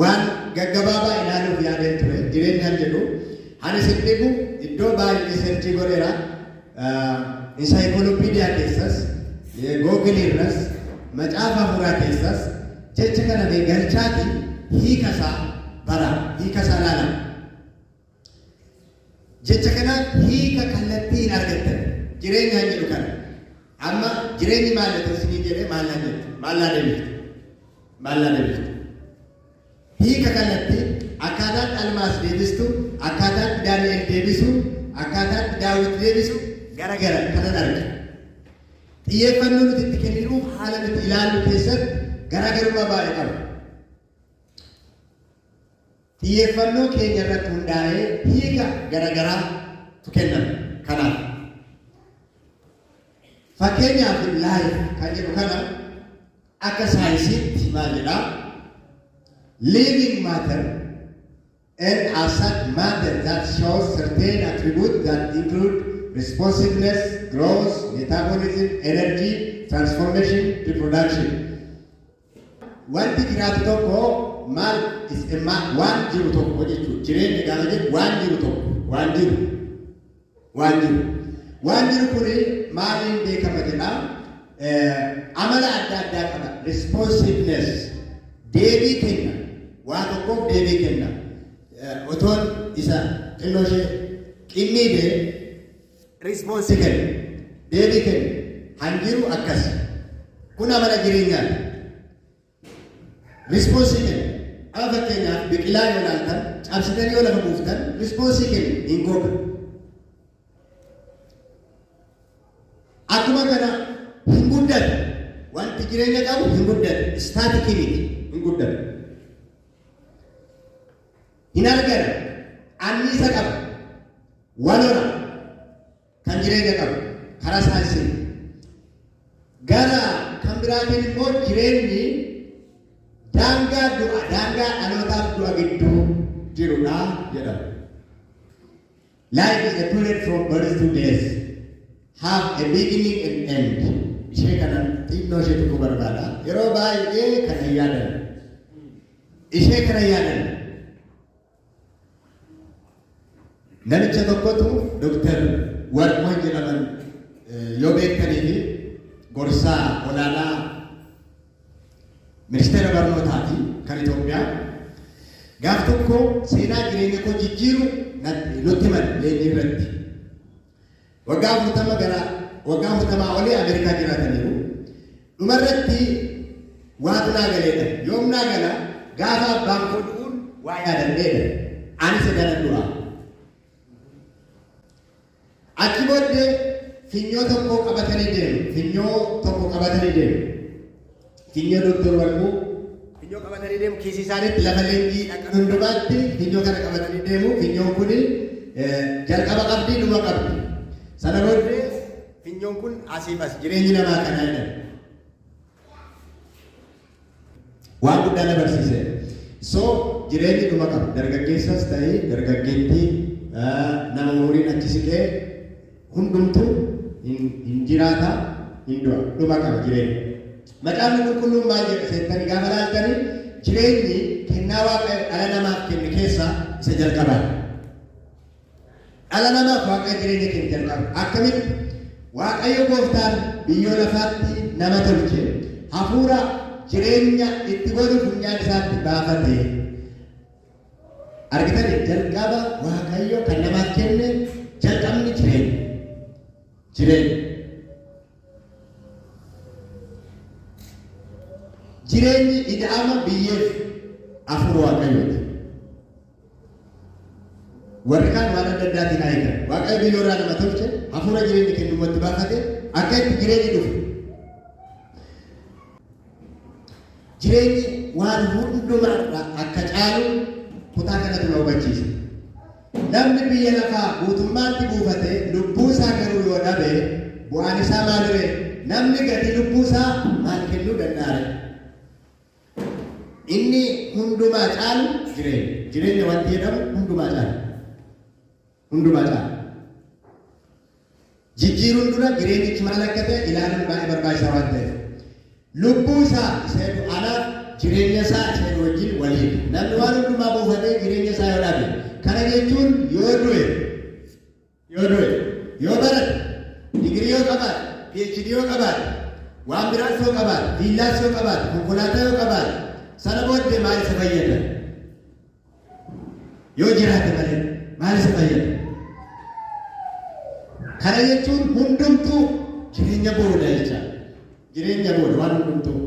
waan gaggabaabaa ilaaluuf yaadeen ture jireenyaan jedhu ani sittiku iddoo baay'ee seerchii godheera insaayikolopiidiyaa keessas googiliirras macaafa hafuuraa keessas jecha kana galchaati hiikasaa bara hiikasaa laala jecha kana hiika kallattii hin argattan jireenyaan jedhu kana amma jireenyi maallata isinii jedhee maallaa deebiftu hiika kallattii akkaataan Almaas deebistu akkaataan Daani'el deebisu akkaataan Daawit deebisu garagara kanan arga xiyyeeffannoo nuti itti kenninuuf haala nuti ilaallu keessatti garagarummaa baay'ee qaba xiyyeeffannoo keenya irratti hundaa'ee hiika garagaraatu kennama kanaaf fakkeenyaaf laayif kan jedhu kana akka saayinsiitti maal jedhaa living matter and as such matter that shows certain attributes that include responsiveness, growth, metabolism, energy, transformation, reproduction. Wanti jiraatu tokko maal waan jiru tokko jechuudha. Jireenya gaafa jedhu waan jiru tokko waan jiru kuni maaliin beekama jedhaa amala adda addaa qaba. Responsiveness deebii kenna waa tokkoof deebii kenna otoon isa xinnoo ishee qinniidee responsi kenna deebii kenna hanjiru akkas kun amala jireenyaati. Responsi kenna amma fakkeenyaaf biqilaa yoo ilaaltan cabsitanii yoo lafa buuftan responsi kenna hin goga. Akkuma kana hin guddatu wanti jireenya qabu hin guddatu staatikii miti hin guddatu hin argana anniisa qaba walora kan jireenya qabu karaa saayinsii gara kan biraatiin immoo jireenyi daangaa dhalootaaf du'a gidduu jirudha jedhama. Life is a period from birth to death. Have a beginning and end. Ishee kana xinnoo ishee tokko barbaada. Yeroo baay'ee kana yaadan. Ishee kana yaadan. Namicha tokkotu Dr. Warqman jedhaman yoo beektanii fi gorsaa olaanaa ministeera barnootaati kan Itoophiyaa. Gaaf tokko seenaa jireenya koo jijjiiru nutti himan leenjii irratti. Waggaa 40 olii Ameerikaa jiraataniiru. Dhumarratti waatu naa galeedha. Yoom naa gala gaafa abbaan koo du'uun waa yaadadheedha. Ani sagalan du'a. Achi booddee finyoo tokko qabatanii deemu. Finyoo Dr. Warquu finyoo qabatanii deemu kiisii isaaniitti lafa leenjii dhaqan hundumaatti finyoo kana qabatanii deemu. Finyoon kun jalqaba qabdi dhuma qabdi. Sana booddee finyoon kun asiif as jireenyi namaa kanaa jedhama. Waan guddaa na barsiise. So jireenyi dhuma qaba. Dargaggeessas ta'ee dargaggeettii nama umuriin achi siqee hundumtu hin jiraata hin du'a dhuma qaba jireenyi. Macaafni qulqulluun maal jedha seettanii gaafa laaltanii jireenyi kennaa Waaqayyo dhala namaaf kenne keessaa isa jalqabaa. Dhala namaaf Waaqayyo jireenya kenne jalqaba. Akkamitti Waaqayyo gooftaan biyyoo lafaatti nama tolche hafuura jireenya itti godhu funyaan isaatti baafate. Argitanii jalqaba Waaqayyo kan namaaf kenne jalqabni jireenya. Jireenyi ida'ama biyyeef hafuura Waaqayyooti. Warri kaan waan adda addaatiin hiikan. Waaqayyo biyyoorraa nama tolche hafuura jireenya kennumatti baafate akka itti jireenyi dhufu. Jireenyi waan hundumaarraa akka caalu kutaa kanatti nu hubachiisa. Namni biyya lafaa guutummaatti buufate lubbuu isaa garuu yoo dhabe bu'aan isaa maal ture? Namni gatii lubbuu isaa maal kennuu danda'a? Inni hundumaa caalu jireenya wanti jedhamu hundumaa caalu. Jijjiiruun dura jireenyichi maal akka ta'e ilaaluun baay'ee barbaachisaa waan ta'eef. Lubbuu isaa isa jedhu anaaf jireenya isaa isheen wajjin waliin. Namni waan hundumaa buufatee jireenya isaa yoo dhaabe. Kana jechuun yoo du'e, yoo barate, digirii yoo qabaate, PhD yoo qabaate, waan biraas yoo qabaate, viillaas yoo qabaate, konkolaataa yoo qabaate, sana booddee maal isa fayyada? Yoo jiraate malee maal isa fayyada? Kana jechuun hundumtuu jireenya booda jecha. Jireenya booda waan hundumtuu.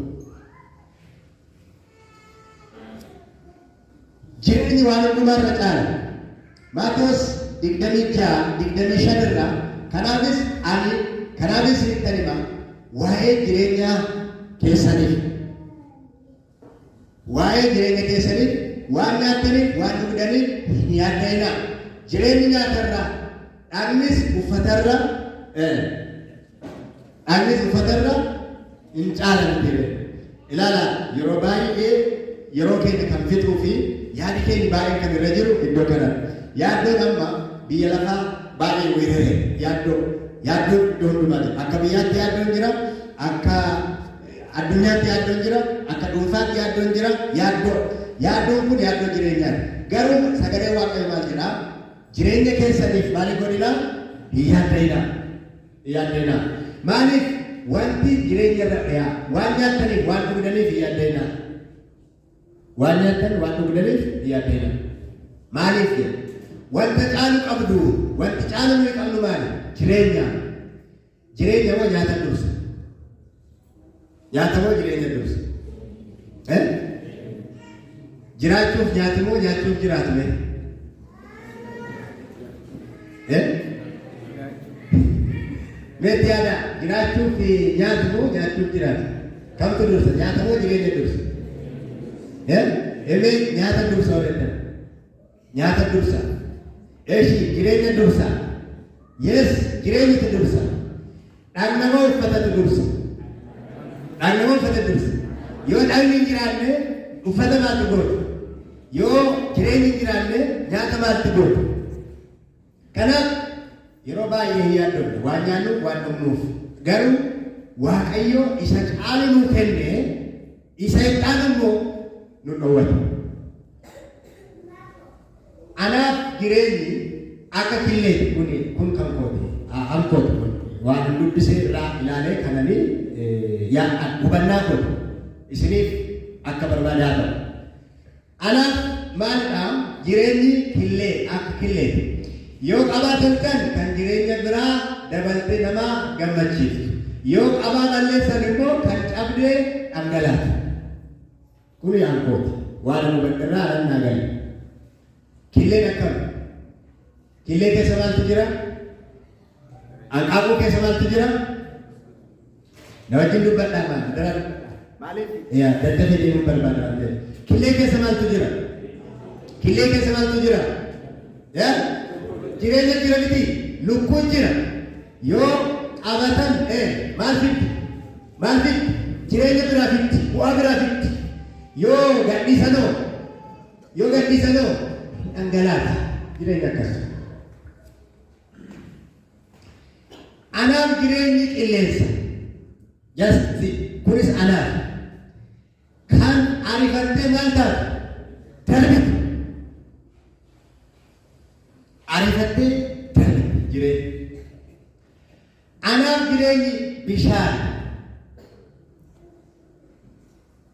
Jireenyi waan hundumaa irra caala. Maatewos 26 irraa kanaafis ittiin hima waa'ee jireenya keessaniif. Waa'ee jireenya keessaniif waan nyaataniif waan dhugdaniif hin yaadda'inaa. Jireenyi nyaatarraa dhagnis uffatarra hin caalamte. Ilaala yeroo baay'ee yeroo keenya kan fixuu fi yaadi keenya baay'ee kan irra jiru iddoo kana. Yaaddoon amma biyya lafaa baay'ee weeraree yaaddoo iddoo hundumaati. Akka biyyaatti yaaddoon jira, akka addunyaatti yaaddoon jira, akka dhuunfaatti yaaddoon jira. Yaaddoon kun yaaddoo jireenyaati. Garuu sagalee Waaqayyoo maal jedhaa? Jireenya keessaniif maaliif godhinaa? Hin yaadda'inaa. Maaliif wanti jireenya irra dhiyaa? Waan nyaataniif waan dhugdaniif hin yaadda'inaa. Waan nyaatan waan dhugdaniif hin yaadda'inaa. Maaliif jedha? Wanta caalu qabdu, wanti caalu nuyi qabnu maali? Jireenya. Jireenya moo nyaata dursa? Nyaata moo jireenya dursa? Jiraachuuf nyaatu moo nyaachuuf jiraatu mee? Meetti yaada jiraachuuf nyaatu moo nyaachuuf jiraatu? Kamtu dursa? Nyaata moo jireenya dursa? Emee nyaata dursa hojjetan? Nyaata dursa. Eeshi jireenya dursa. Yes, jireenyatu dursa. Dhagna moo uffatatu dursa? Dhagna moo uffata dursa? Yoo dhagni hin jiraanne uffata maaltu gootu? Yoo jireenyi hin jiraanne nyaata maaltu gootu? Kanaaf yeroo baay'ee hin yaaddoofne waan nyaannuuf waan dhugnuuf. Garuu Waaqayyo isa caalu nuu kenne isa hin caalu immoo nu dhowwata. Anaaf jireenyi akka killeeti kun kan kooti. Ankooti kun waan dubbisee irraa ilaalee kananii hubannaa kooti. Isiniif akka barbaadaa ta'u. Anaaf maalidhaa jireenyi killee akka killeeti. Yoo qabaatan kan jireenya biraa dabaltee nama gammachiiftu. Yoo qabaa balleessan immoo kan cabdee dhangalaatu. Kuni ankooti. Waan nu bakkarraa alannaa galee. Killeen akkam? Killee keessa maaltu jira? Anqaaquu keessa maaltu jira? Na wajjin dubbadhaa maali? Daraa dubbadhaa. Maaliif? Daddafee deemuun barbaada. Killee keessa maaltu jira? Killee keessa maaltu jira? Jireenya jira miti, lukkuun jira. Yoo qabatan maal fiddi? Jireenya biraa fiddi, bu'aa biraa fiddi. Yoo gadhiisanoo dhangalaata jireenya akkasuma. Anaaf jireenyi qilleensa. Kunis anaaf. Kan ariifattee maal taatu? Darbitu. Ariifattee darbitu jireenya. Anaaf jireenyi bishaan.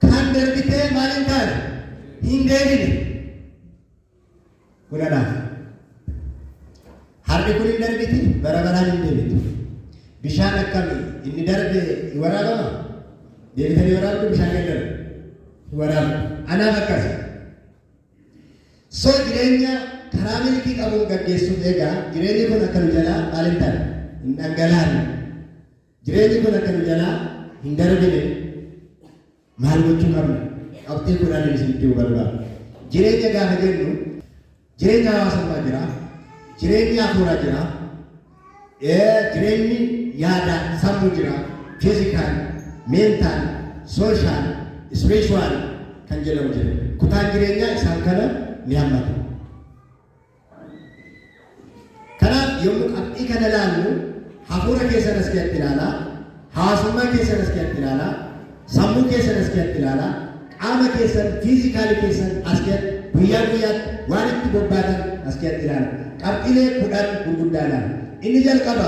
Kan darbitee maal hin taane? Hin deebine. Kun anaaf. Harri kun hin darbiti, bara baraan hin deebitu. Bishaan akkamii? Inni darbe waraabama? Deebitanii waraabdu bishaan kan darbe? Waraabu. Anaaf akkasi. So jireenya karaa milkii qabuun gaggeessuuf egaa jireenyi kun akka nu jalaa maal hin taane? Hin dhangalaane. Jireenyi kun akka nu jalaa hin darbine. Maal gochuu qabna? Qabxii kudhan isinitti barbaadu. Jireenya gaafa jennu jireenya hawaasummaa jira. Jireenya hafuuraa jira. Jireenyi yaada sammuu jira. Fiizikaal, meentaal, sooshaal, ispeeshuwaal kan jedhamu jira. Kutaan jireenyaa isaan kana ni hammata. Kanaaf yommuu qabxii kana ilaallu hafuura keessan as keessatti ilaalaa, hawaasummaa keessan as keessatti ilaalaa, sammuu keessan as keessatti ilaalaa, qaama keessan fiizikaali keessan as keessatti guyyaa guyyaatti waan itti bobbaatan as keessatti ilaala. Qabxiilee 10 gurguddaadhaan. Inni jalqaba